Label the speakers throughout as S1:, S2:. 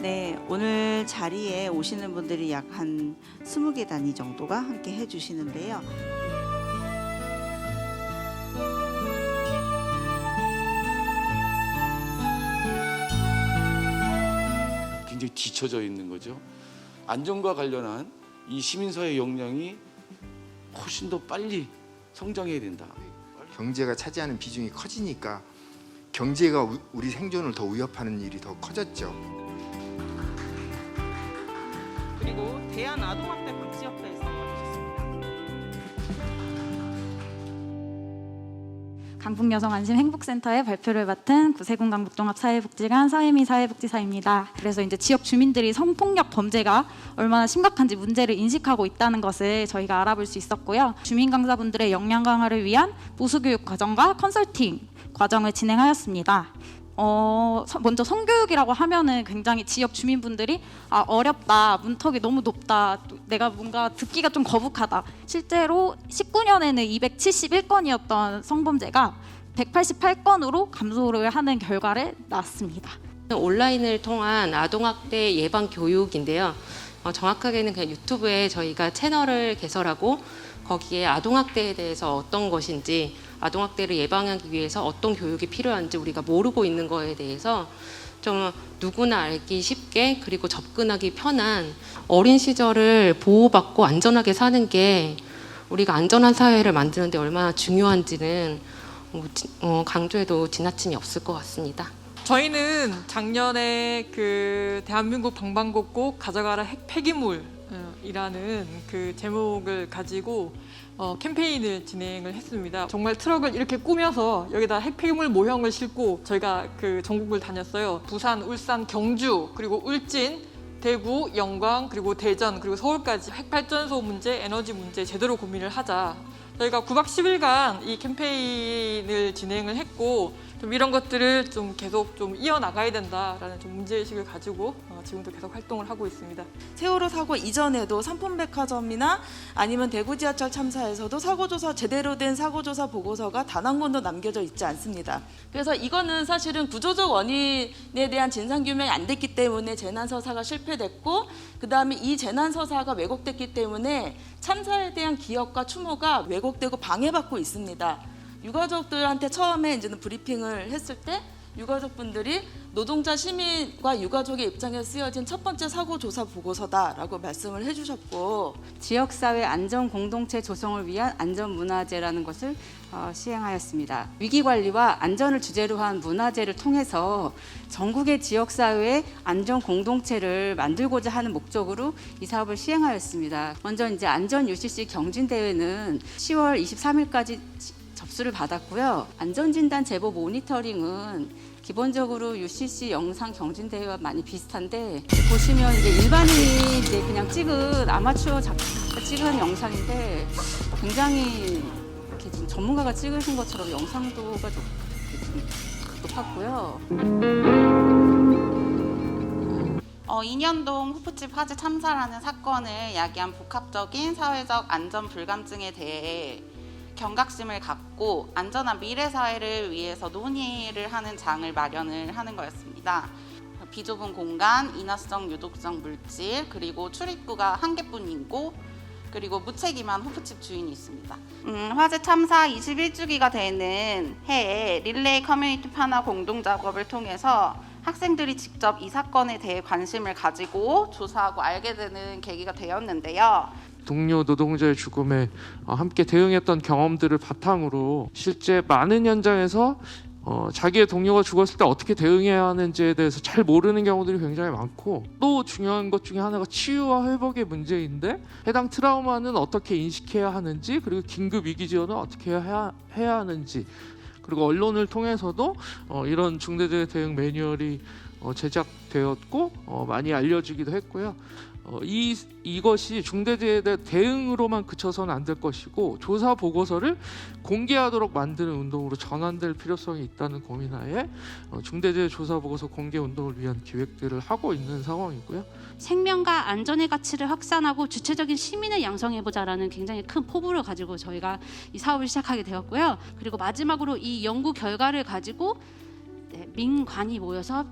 S1: 네, 오늘 자리에 오시는 분들이 약 한 20개 단위 정도가 함께 해주시는데요.
S2: 굉장히 뒤처져 있는 거죠. 안전과 관련한 이 시민사회 역량이 훨씬 더 빨리 성장해야 된다.
S3: 경제가 차지하는 비중이 커지니까 경제가 우리 생존을 더 위협하는 일이 더 커졌죠.
S1: 그리고 대한아동학대 방지협회에서 와주셨습니다.
S4: 강북여성안심행복센터의 발표를 맡은 구세군 강북종합사회복지관 서혜미 사회복지사입니다. 그래서 이제 지역 주민들이 성폭력 범죄가 얼마나 심각한지 문제를 인식하고 있다는 것을 저희가 알아볼 수 있었고요. 주민 강사분들의 역량 강화를 위한 보수교육 과정과 컨설팅 과정을 진행하였습니다. 먼저 성교육이라고 하면은 굉장히 지역 주민분들이 어렵다, 문턱이 너무 높다, 내가 뭔가 듣기가 좀 거북하다. 실제로 19년에는 271건이었던 성범죄가 188건으로 감소를 하는 결과를 낳았습니다.
S5: 온라인을 통한 아동학대 예방 교육인데요. 정확하게는 그냥 유튜브에 저희가 채널을 개설하고 거기에 아동학대에 대해서 어떤 것인지, 아동학대를 예방하기 위해서 어떤 교육이 필요한지 우리가 모르고 있는 거에 대해서 좀 누구나 알기 쉽게 그리고 접근하기 편한 어린 시절을 보호받고 안전하게 사는 게 우리가 안전한 사회를 만드는 데 얼마나 중요한지는 강조해도 지나침이 없을 것 같습니다.
S6: 저희는 작년에 그 대한민국 방방곡곡 가져가라 폐기물이라는 그 제목을 가지고 캠페인을 진행을 했습니다. 정말 트럭을 이렇게 꾸며서 여기다 핵폐기물 모형을 싣고 저희가 그 전국을 다녔어요. 부산, 울산, 경주, 그리고 울진, 대구, 영광, 그리고 대전, 그리고 서울까지 핵발전소 문제, 에너지 문제 제대로 고민을 하자. 저희가 9박 10일간 이 캠페인을 진행을 했고 좀 이런 것들을 좀 계속 좀 이어나가야 된다라는 좀 문제의식을 가지고 지금도 계속 활동을 하고 있습니다.
S7: 세월호 사고 이전에도 삼풍백화점이나 아니면 대구 지하철 참사에서도 사고조사 제대로 된 사고조사 보고서가 단 한 권도 남겨져 있지 않습니다. 그래서 이거는 사실은 구조적 원인에 대한 진상규명이 안 됐기 때문에 재난서사가 실패됐고 그 다음에 이 재난서사가 왜곡됐기 때문에 참사에 대한 기억과 추모가 왜곡되고 방해받고 있습니다. 유가족들한테 처음에 이제는 브리핑을 했을 때 유가족분들이 노동자 시민과 유가족의 입장에서 쓰여진 첫 번째 사고조사 보고서다라고 말씀을 해주셨고
S8: 지역사회 안전공동체 조성을 위한 안전문화제라는 것을 시행하였습니다. 위기관리와 안전을 주제로 한 문화제를 통해서 전국의 지역사회의 안전공동체를 만들고자 하는 목적으로 이 사업을 시행하였습니다. 먼저 이제 안전 UCC 경진대회는 10월 23일까지 접수를 받았고요. 안전진단 제보 모니터링은 기본적으로 UCC 영상 경진대회와 많이 비슷한데 보시면 이제 일반인이 이제 그냥 찍은 아마추어 작가가 찍은 영상인데 굉장히 이렇게 좀 전문가가 찍으신 것처럼 영상도가 좀 높았고요.
S9: 인현동 호프집 화재 참사라는 사건을 야기한 복합적인 사회적 안전 불감증에 대해 경각심을 갖고 안전한 미래 사회를 위해서 논의를 하는 장을 마련을 하는 거였습니다. 비좁은 공간, 인화성, 유독성 물질, 그리고 출입구가 한 개뿐이고 그리고 무책임한 호프집 주인이 있습니다. 화재 참사 21주기가 되는 해에 릴레이 커뮤니티 판화 공동 작업을 통해서 학생들이 직접 이 사건에 대해 관심을 가지고 조사하고 알게 되는 계기가 되었는데요.
S10: 동료 노동자의 죽음에 함께 대응했던 경험들을 바탕으로 실제 많은 현장에서 자기의 동료가 죽었을 때 어떻게 대응해야 하는지에 대해서 잘 모르는 경우들이 굉장히 많고 또 중요한 것 중에 하나가 치유와 회복의 문제인데 해당 트라우마는 어떻게 인식해야 하는지 그리고 긴급 위기 지원을 어떻게 해야 하는지 그리고 언론을 통해서도 이런 중대재해 대응 매뉴얼이 제작되었고 많이 알려지기도 했고요. 이것이 중대재해 대응으로만 그쳐서는 안 될 것이고 조사 보고서를 공개하도록 만드는 운동으로 전환될 필요성이 있다는 고민하에 중대재해 조사 보고서 공개 운동을 위한 기획들을 하고 있는 상황이고요.
S11: 생명과 안전의 가치를 확산하고 주체적인 시민을 양성해보자라는 굉장히 큰 포부를 가지고 저희가 이 사업을 시작하게 되었고요. 그리고 마지막으로 이 연구 결과를 가지고 민관이 모여서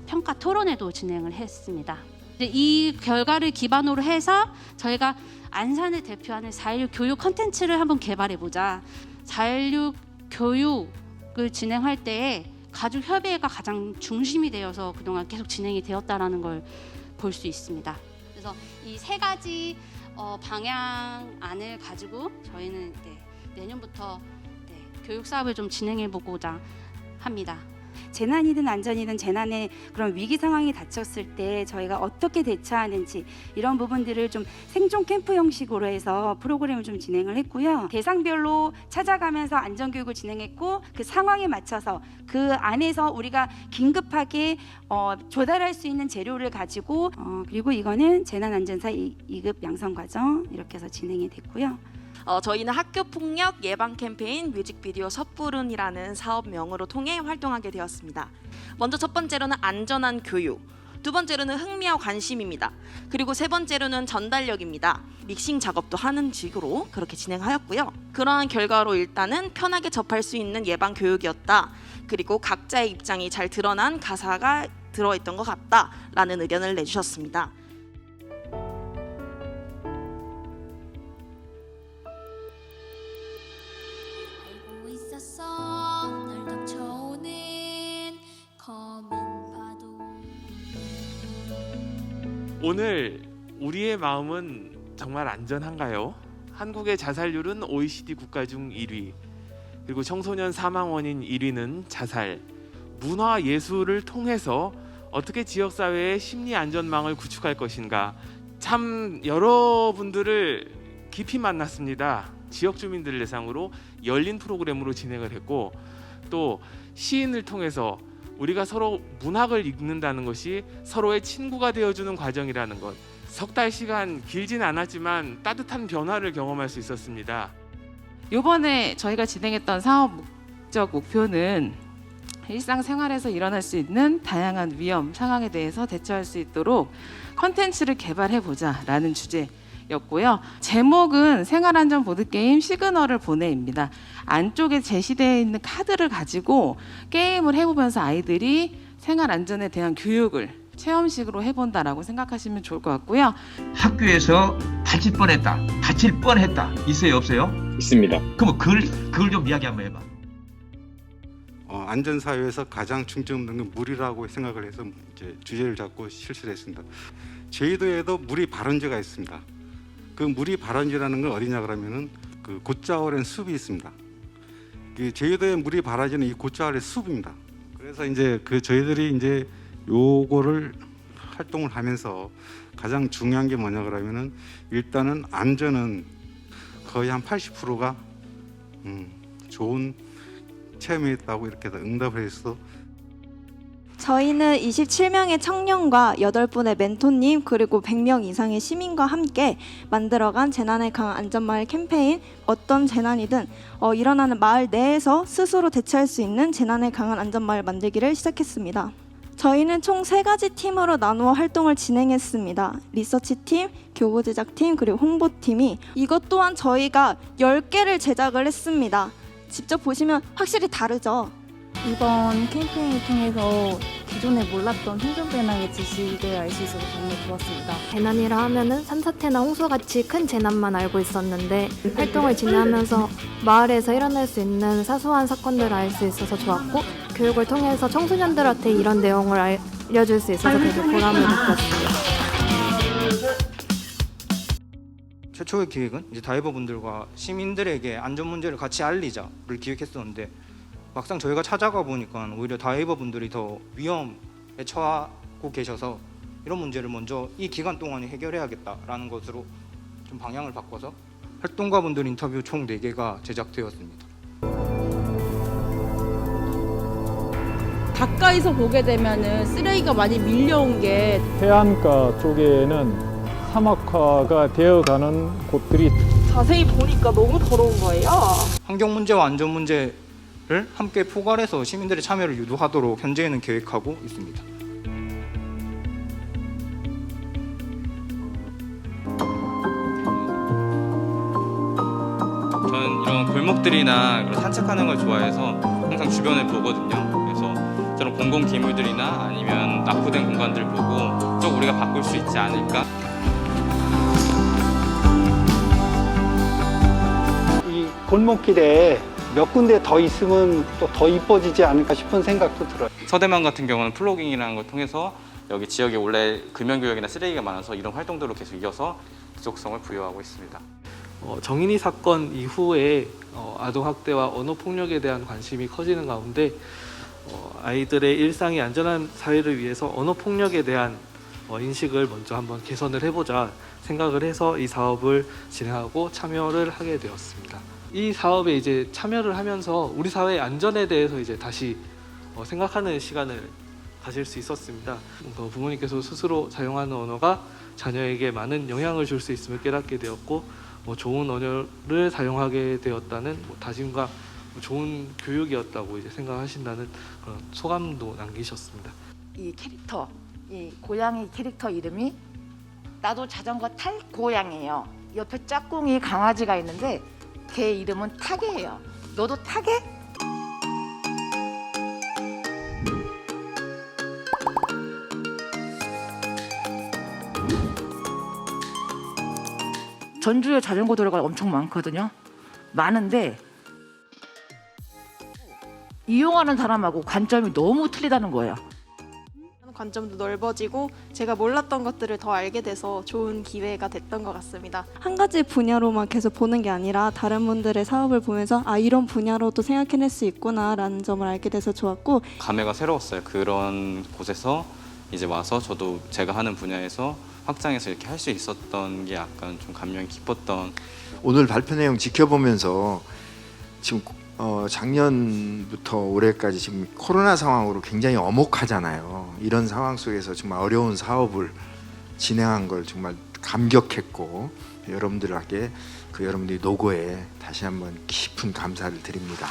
S11: 평가 토론회도 진행을 했습니다. 이 결과를 기반으로 해서 저희가 안산을 대표하는 4.16 교육 컨텐츠를 한번 개발해보자. 4.16 교육을 진행할 때에 가족협의회가 가장 중심이 되어서 그동안 계속 진행이 되었다라는 걸 볼 수 있습니다. 그래서 이 세 가지 방향안을 가지고 저희는 내년부터 교육 사업을 좀 진행해보고자 합니다.
S12: 재난이든 안전이든 재난의 그런 위기 상황이 닥쳤을 때 저희가 어떻게 대처하는지 이런 부분들을 좀 생존 캠프 형식으로 해서 프로그램을 좀 진행을 했고요. 대상별로 찾아가면서 안전교육을 진행했고 그 상황에 맞춰서 그 안에서 우리가 긴급하게 조달할 수 있는 재료를 가지고 그리고 이거는 재난안전사 2급 양성과정 이렇게 해서 진행이 됐고요.
S13: 저희는 학교폭력 예방 캠페인 뮤직비디오 섣부른이라는 사업명으로 통해 활동하게 되었습니다. 먼저 첫 번째로는 안전한 교육, 두 번째로는 흥미와 관심입니다. 그리고 세 번째로는 전달력입니다. 믹싱 작업도 하는 식으로 그렇게 진행하였고요. 그러한 결과로 일단은 편하게 접할 수 있는 예방 교육이었다. 그리고 각자의 입장이 잘 드러난 가사가 들어있던 것 같다라는 의견을 내주셨습니다.
S14: 오늘 우리의 마음은 정말 안전한가요? 한국의 자살률은 OECD 국가 중 1위, 그리고 청소년 사망 원인 1위는 자살. 문화 예술을 통해서 어떻게 지역사회의 심리 안전망을 구축할 것인가, 참 여러분들을 깊이 만났습니다. 지역 주민들을 대상으로 열린 프로그램으로 진행을 했고, 또 시인을 통해서 우리가 서로 문학을 읽는다는 것이 서로의 친구가 되어주는 과정이라는 것, 석 달 시간 길진 않았지만 따뜻한 변화를 경험할 수 있었습니다.
S15: 이번에 저희가 진행했던 사업 목표는 일상생활에서 일어날 수 있는 다양한 위험 상황에 대해서 대처할 수 있도록 컨텐츠를 개발해보자라는 주제였고요. 제목은 생활안전 보드게임 시그널을 보내입니다. 안쪽에 제시되어 있는 카드를 가지고 게임을 해보면서 아이들이 생활안전에 대한 교육을 체험식으로 해본다라고 생각하시면 좋을 것 같고요.
S16: 학교에서 다칠 뻔했다 있어요 없어요?
S17: 있습니다.
S16: 그럼 그걸 좀 이야기 한번 해봐.
S18: 안전사회에서 가장 중점 있는 건 물이라고 생각을 해서 이제 주제를 잡고 실시를 했습니다. 제주도에도 물이 발원지가 있습니다. 그 물이 발원지라는 건 어디냐 그러면은 그 곶자월엔 숲이 있습니다. 그 제주도에 물이 발원지는 이 곶자월의 숲입니다. 그래서 이제 저희들이 이제 요거를 활동을 하면서 가장 중요한 게 뭐냐 그러면은 일단은 안전은 거의 한 80%가 좋은 체험했다고 이렇게 응답을 해서
S19: 저희는 27명의 청년과 8분의 멘토님 그리고 100명 이상의 시민과 함께 만들어간 재난에 강한 안전마을 캠페인 어떤 재난이든 일어나는 마을 내에서 스스로 대처할 수 있는 재난에 강한 안전마을 만들기를 시작했습니다. 저희는 총 3가지 팀으로 나누어 활동을 진행했습니다. 리서치팀, 교보제작팀, 그리고 홍보팀이 이것 또한 저희가 10개를 제작을 했습니다. 직접 보시면 확실히 다르죠?
S20: 이번 캠페인을 통해서 기존에 몰랐던 생존 배낭의 지식을 알 수 있어서 정말 좋았습니다.
S21: 재난이라 하면은 산사태나 홍수같이 큰 재난만 알고 있었는데 활동을 진행하면서 마을에서 일어날 수 있는 사소한 사건들을 알 수 있어서 좋았고 교육을 통해서 청소년들한테 이런 내용을 알려줄 수 있어서 되게 보람을 느꼈습니다.
S22: 최초의 기획은 이제 다이버분들과 시민들에게 안전 문제를 같이 알리자를 기획했었는데 막상 저희가 찾아가 보니까 오히려 다이버분들이 더 위험에 처하고 계셔서 이런 문제를 먼저 이 기간 동안에 해결해야겠다라는 것으로 좀 방향을 바꿔서 활동가분들 인터뷰 총 4개가 제작되었습니다.
S23: 가까이서 보게 되면은 쓰레기가 많이 밀려온 게
S24: 해안가 쪽에는
S2: 상업화가 되어가는 곳들이
S17: 자세히 보니까 너무 더러운 거예요.
S22: 환경 문제와 안전 문제를 함께 포괄해서 시민들의 참여를 유도하도록 현재는 계획하고 있습니다.
S23: 저는 이런 골목들이나 그런 산책하는 걸 좋아해서 항상 주변을 보거든요. 그래서 저런 공공 기물들이나 아니면 낙후된 공간들 보고 좀 우리가 바꿀 수 있지 않을까?
S2: 이 골목길에 몇 군데 더 있으면 또 더 이뻐지지 않을까 싶은 생각도 들어요.
S23: 서대만 같은 경우는 플로깅이라는 걸 통해서 여기 지역에 원래 금연구역이나 쓰레기가 많아서 이런 활동들로 계속 이어서 지속성을 부여하고 있습니다.
S24: 정인이 사건 이후에 아동학대와 언어폭력에 대한 관심이 커지는 가운데 아이들의 일상이 안전한 사회를 위해서 언어폭력에 대한 인식을 먼저 한번 개선을 해보자 생각을 해서 이 사업을 진행하고 참여를 하게 되었습니다. 이 사업에 이제 참여를 하면서 우리 사회의 안전에 대해서 이제 다시 생각하는 시간을 가질 수 있었습니다. 부모님께서 스스로 사용하는 언어가 자녀에게 많은 영향을 줄 수 있음을 깨닫게 되었고 좋은 언어를 사용하게 되었다는 다짐과 좋은 교육이었다고 이제 생각하신다는 그런 소감도 남기셨습니다.
S25: 이 캐릭터, 이 고양이 캐릭터 이름이 나도 자전거 탈 고양이에요. 옆에 짝꿍이 강아지가 있는데 걔 이름은 타게예요. 너도 타게? 전주에 자전거 도로가 엄청 많거든요. 많은데 이용하는 사람하고 관점이 너무 틀리다는 거예요.
S26: 관점도 넓어지고 제가 몰랐던 것들을 더 알게 돼서 좋은 기회가 됐던 것 같습니다.
S19: 한 가지 분야로만 계속 보는 게 아니라 다른 분들의 사업을 보면서 아 이런 분야로도 생각해낼 수 있구나라는 점을 알게 돼서 좋았고
S23: 감회가 새로웠어요. 그런 곳에서 이제 와서 저도 제가 하는 분야에서 확장해서 이렇게 할 수 있었던 게 약간 좀 감명이 깊었던.
S3: 오늘 발표 내용 지켜보면서 지금 작년부터 올해까지 지금 코로나 상황으로 굉장히 엄혹하잖아요. 이런 상황 속에서 정말 어려운 사업을 진행한 걸 정말 감격했고 여러분들에게 그 여러분들이 노고에 다시 한번 깊은 감사를 드립니다.